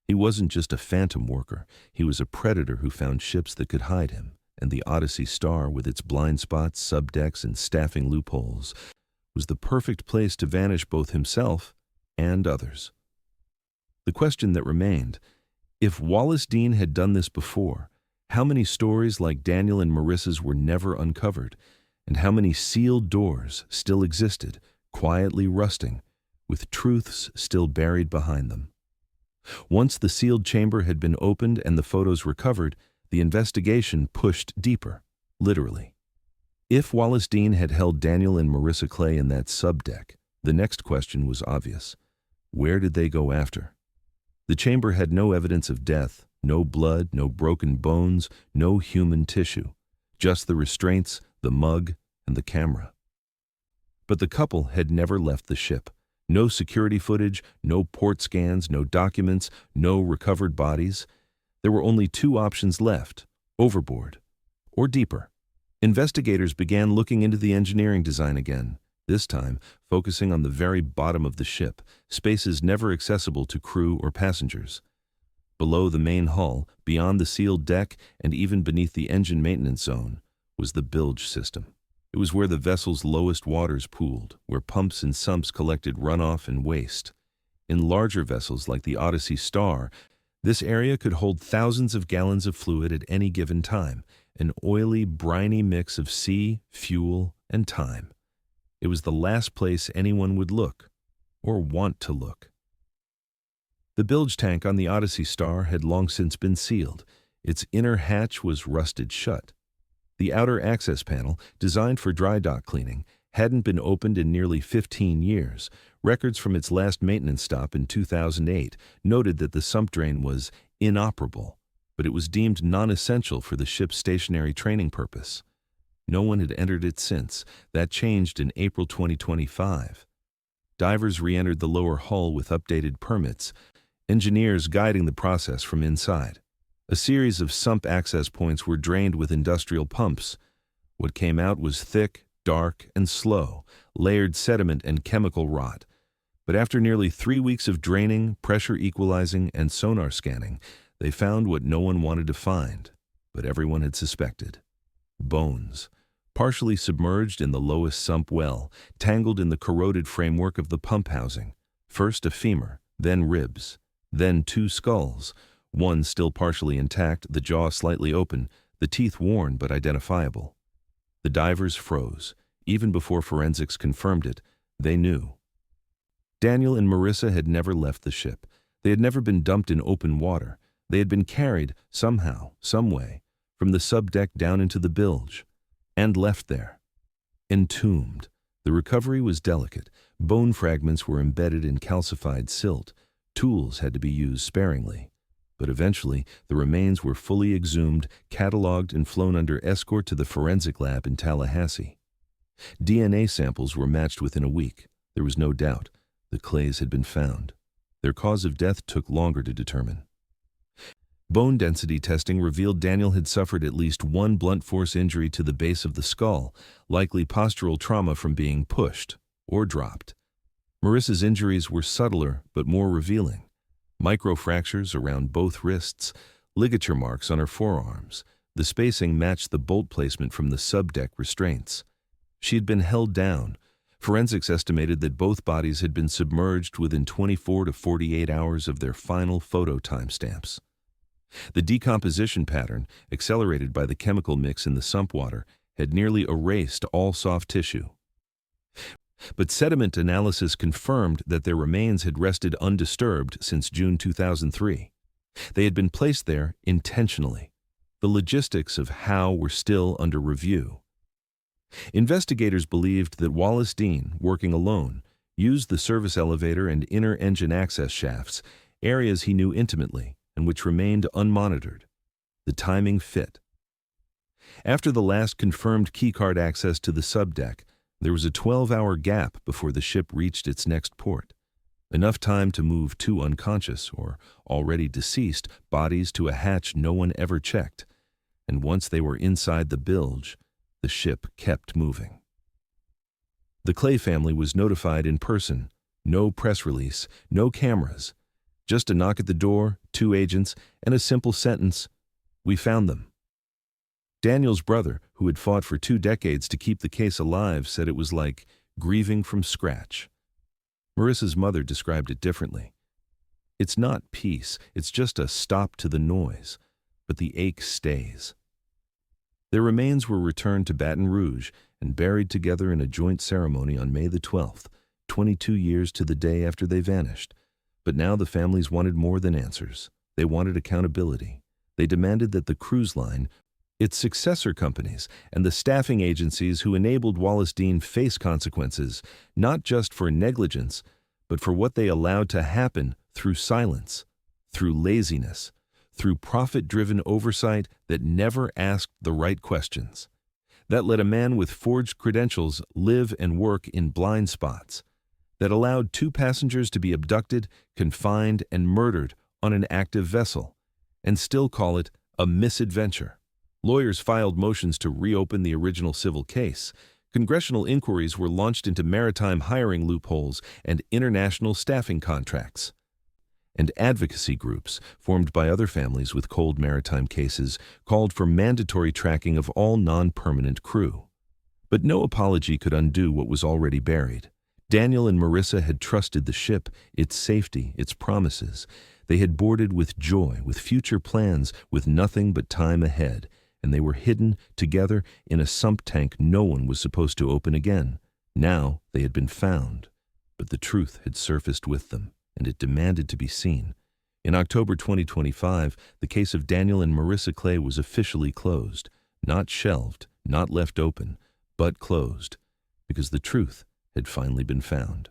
Speaker 1: He wasn't just a phantom worker. He was a predator who found ships that could hide him, and the Odyssey Star, with its blind spots, subdecks, and staffing loopholes, was the perfect place to vanish both himself and others. The question that remained, if Wallace Dean had done this before, how many stories like Daniel and Marissa's were never uncovered, and how many sealed doors still existed, quietly rusting, with truths still buried behind them? Once the sealed chamber had been opened and the photos recovered, the investigation pushed deeper, literally. If Wallace Dean had held Daniel and Marissa Clay in that subdeck, the next question was obvious. Where did they go after? The chamber had no evidence of death, no blood, no broken bones, no human tissue, just the restraints, the mug, and the camera. But the couple had never left the ship. No security footage, no port scans, no documents, no recovered bodies. There were only 2 options left, overboard or deeper. Investigators began looking into the engineering design again, this time focusing on the very bottom of the ship, spaces never accessible to crew or passengers. Below the main hull, beyond the sealed deck, and even beneath the engine maintenance zone, was the bilge system. It was where the vessel's lowest waters pooled, where pumps and sumps collected runoff and waste. In larger vessels like the Odyssey Star, this area could hold thousands of gallons of fluid at any given time, an oily, briny mix of sea, fuel, and time. It was the last place anyone would look, or want to look. The bilge tank on the Odyssey Star had long since been sealed. Its inner hatch was rusted shut. The outer access panel, designed for dry dock cleaning, hadn't been opened in nearly 15 years. Records from its last maintenance stop in 2008 noted that the sump drain was inoperable, but it was deemed non-essential for the ship's stationary training purpose. No one had entered it since. That changed in April 2025. Divers re-entered the lower hull with updated permits, engineers guiding the process from inside. A series of sump access points were drained with industrial pumps. What came out was thick, dark, and slow, layered sediment and chemical rot. But after nearly 3 weeks of draining, pressure equalizing, and sonar scanning, they found what no one wanted to find, but everyone had suspected. Bones, partially submerged in the lowest sump well, tangled in the corroded framework of the pump housing. First a femur, then ribs, then 2 skulls, one still partially intact, the jaw slightly open, the teeth worn but identifiable. The divers froze. Even before forensics confirmed it, they knew. Daniel and Marissa had never left the ship. They had never been dumped in open water. They had been carried, somehow, some way, from the subdeck down into the bilge, and left there. Entombed. The recovery was delicate. Bone fragments were embedded in calcified silt. Tools had to be used sparingly. But eventually, the remains were fully exhumed, cataloged, and flown under escort to the forensic lab in Tallahassee. DNA samples were matched within a week. There was no doubt. The clays had been found. Their cause of death took longer to determine. Bone density testing revealed Daniel had suffered at least one blunt force injury to the base of the skull, likely postural trauma from being pushed or dropped. Marissa's injuries were subtler but more revealing. Microfractures around both wrists, ligature marks on her forearms. The spacing matched the bolt placement from the subdeck restraints. She had been held down. Forensics estimated that both bodies had been submerged within 24 to 48 hours of their final photo timestamps. The decomposition pattern, accelerated by the chemical mix in the sump water, had nearly erased all soft tissue. But sediment analysis confirmed that their remains had rested undisturbed since June 2003. They had been placed there intentionally. The logistics of how were still under review. Investigators believed that Wallace Dean, working alone, used the service elevator and inner engine access shafts, areas he knew intimately and which remained unmonitored. The timing fit. After the last confirmed keycard access to the subdeck, there was a 12-hour gap before the ship reached its next port. Enough time to move 2 unconscious or already deceased bodies to a hatch no one ever checked. And once they were inside the bilge, the ship kept moving. The Clay family was notified in person. No press release, no cameras. Just a knock at the door, 2 agents, and a simple sentence, "We found them." Daniel's brother, who had fought for 2 decades to keep the case alive, said it was like grieving from scratch. Marissa's mother described it differently. "It's not peace, it's just a stop to the noise, but the ache stays." Their remains were returned to Baton Rouge and buried together in a joint ceremony on May the 12th, 22 years to the day after they vanished. But now the families wanted more than answers. They wanted accountability. They demanded that the cruise line, its successor companies, and the staffing agencies who enabled Wallace Dean face consequences, not just for negligence, but for what they allowed to happen through silence, through laziness, through profit-driven oversight that never asked the right questions, that let a man with forged credentials live and work in blind spots, that allowed 2 passengers to be abducted, confined, and murdered on an active vessel, and still call it a misadventure. Lawyers filed motions to reopen the original civil case. Congressional inquiries were launched into maritime hiring loopholes and international staffing contracts. And advocacy groups, formed by other families with cold maritime cases, called for mandatory tracking of all non-permanent crew. But no apology could undo what was already buried. Daniel and Marissa had trusted the ship, its safety, its promises. They had boarded with joy, with future plans, with nothing but time ahead, and they were hidden together in a sump tank no one was supposed to open again. Now they had been found, but the truth had surfaced with them, and it demanded to be seen. In October 2025, the case of Daniel and Marissa Clay was officially closed. not shelved, not left open, but closed, because the truth had finally been found.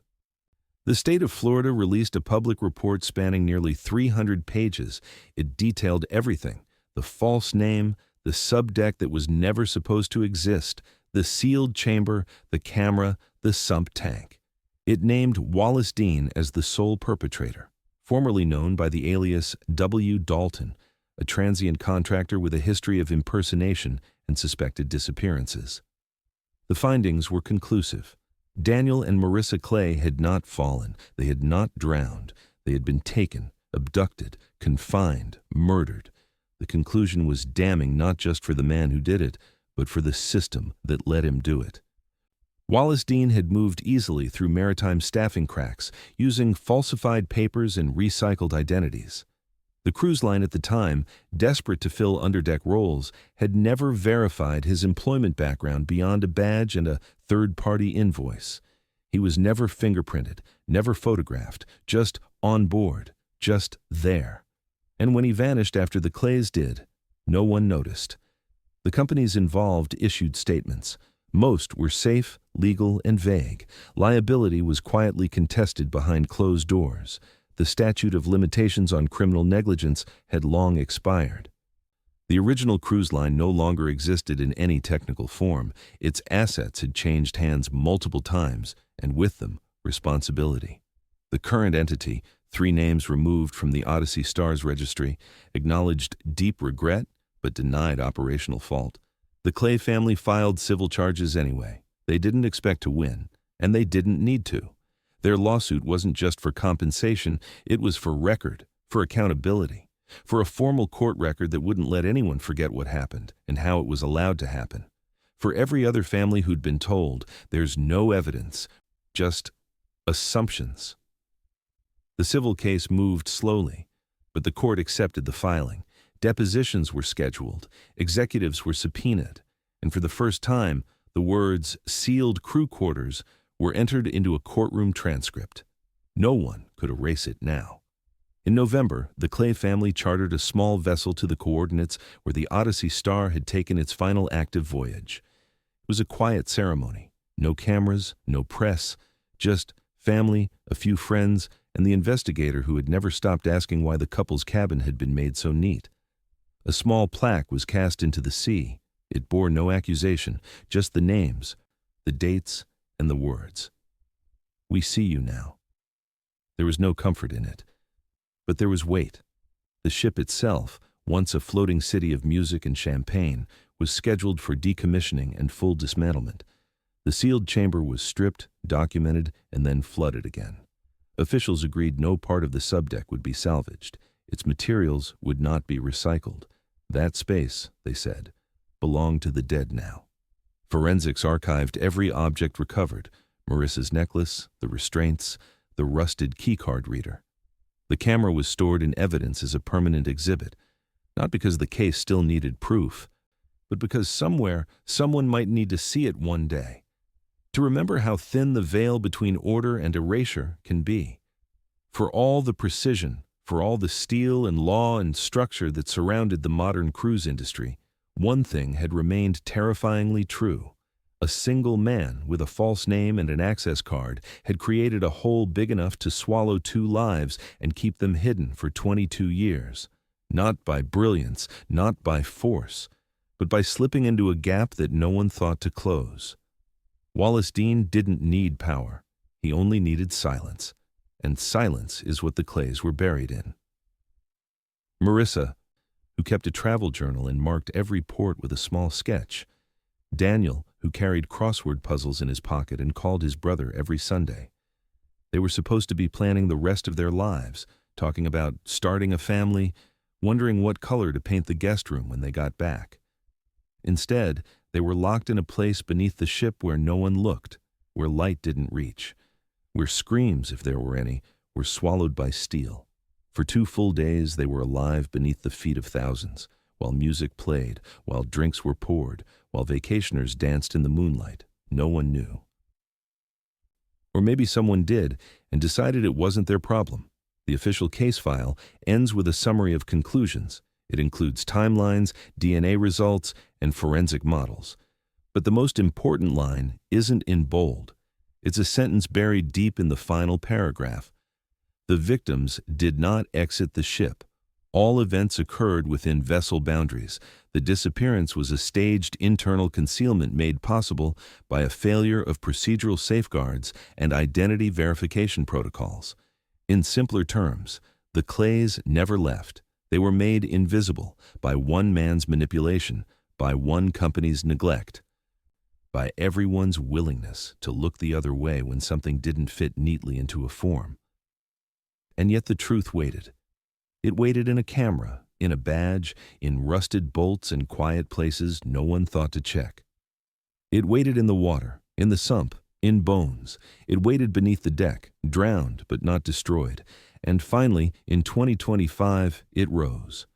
Speaker 1: The state of Florida released a public report spanning nearly 300 pages. It detailed everything: the false name, the subdeck that was never supposed to exist, the sealed chamber, the camera, the sump tank. It named Wallace Dean as the sole perpetrator, formerly known by the alias W. Dalton, a transient contractor with a history of impersonation and suspected disappearances. The findings were conclusive. Daniel and Marissa Clay had not fallen. They had not drowned. They had been taken, abducted, confined, murdered. The conclusion was damning not just for the man who did it, but for the system that let him do it. Wallace Dean had moved easily through maritime staffing cracks, using falsified papers and recycled identities. The cruise line at the time, desperate to fill underdeck roles, had never verified his employment background beyond a badge and a third-party invoice. He was never fingerprinted, never photographed, just on board, just there. And when he vanished after the Clays did, no one noticed. The companies involved issued statements. Most were safe, legal, and vague. Liability was quietly contested behind closed doors. The statute of limitations on criminal negligence had long expired. The original cruise line no longer existed in any technical form. Its assets had changed hands multiple times, and with them, responsibility. The current entity, 3 names removed from the Odyssey Stars registry, acknowledged deep regret but denied operational fault. The Clay family filed civil charges anyway. They didn't expect to win, and they didn't need to. Their lawsuit wasn't just for compensation, it was for record, for accountability, for a formal court record that wouldn't let anyone forget what happened and how it was allowed to happen. For every other family who'd been told, there's no evidence, just assumptions. The civil case moved slowly, but the court accepted the filing. Depositions were scheduled, executives were subpoenaed, and for the first time, the words "sealed crew quarters" were entered into a courtroom transcript. No one could erase it now. In November, the Clay family chartered a small vessel to the coordinates where the Odyssey Star had taken its final active voyage. It was a quiet ceremony. No cameras, no press, just family, a few friends, and the investigator who had never stopped asking why the couple's cabin had been made so neat. A small plaque was cast into the sea. It bore no accusation, just the names, the dates, and the words. "We see you now." There was no comfort in it, but there was weight. The ship itself, once a floating city of music and champagne, was scheduled for decommissioning and full dismantlement. The sealed chamber was stripped, documented, and then flooded again. Officials agreed no part of the subdeck would be salvaged. Its materials would not be recycled. That space, they said, belonged to the dead now. Forensics archived every object recovered: Marissa's necklace, the restraints, the rusted keycard reader. The camera was stored in evidence as a permanent exhibit, not because the case still needed proof, but because somewhere someone might need to see it one day, to remember how thin the veil between order and erasure can be. For all the precision, for all the steel and law and structure that surrounded the modern cruise industry, one thing had remained terrifyingly true. A single man with a false name and an access card had created a hole big enough to swallow 2 lives and keep them hidden for 22 years. Not by brilliance, not by force, but by slipping into a gap that no one thought to close. Wallace Dean didn't need power. He only needed silence. And silence is what the Clays were buried in. Marissa, who kept a travel journal and marked every port with a small sketch. Daniel, who carried crossword puzzles in his pocket and called his brother every Sunday. They were supposed to be planning the rest of their lives, talking about starting a family, wondering what color to paint the guest room when they got back. Instead, they were locked in a place beneath the ship where no one looked, where light didn't reach, where screams, if there were any, were swallowed by steel. For 2 full days they were alive beneath the feet of thousands, while music played, while drinks were poured, while vacationers danced in the moonlight. No one knew. Or maybe someone did and decided it wasn't their problem. The official case file ends with a summary of conclusions. It includes timelines, DNA results, and forensic models. But the most important line isn't in bold. It's a sentence buried deep in the final paragraph. The victims did not exit the ship. All events occurred within vessel boundaries. The disappearance was a staged internal concealment made possible by a failure of procedural safeguards and identity verification protocols. In simpler terms, the Clays never left. They were made invisible by one man's manipulation, by one company's neglect, by everyone's willingness to look the other way when something didn't fit neatly into a form. And yet the truth waited. It waited in a camera, in a badge, in rusted bolts and quiet places no one thought to check. It waited in the water, in the sump, in bones. It waited beneath the deck, drowned but not destroyed. And finally, in 2025, it rose.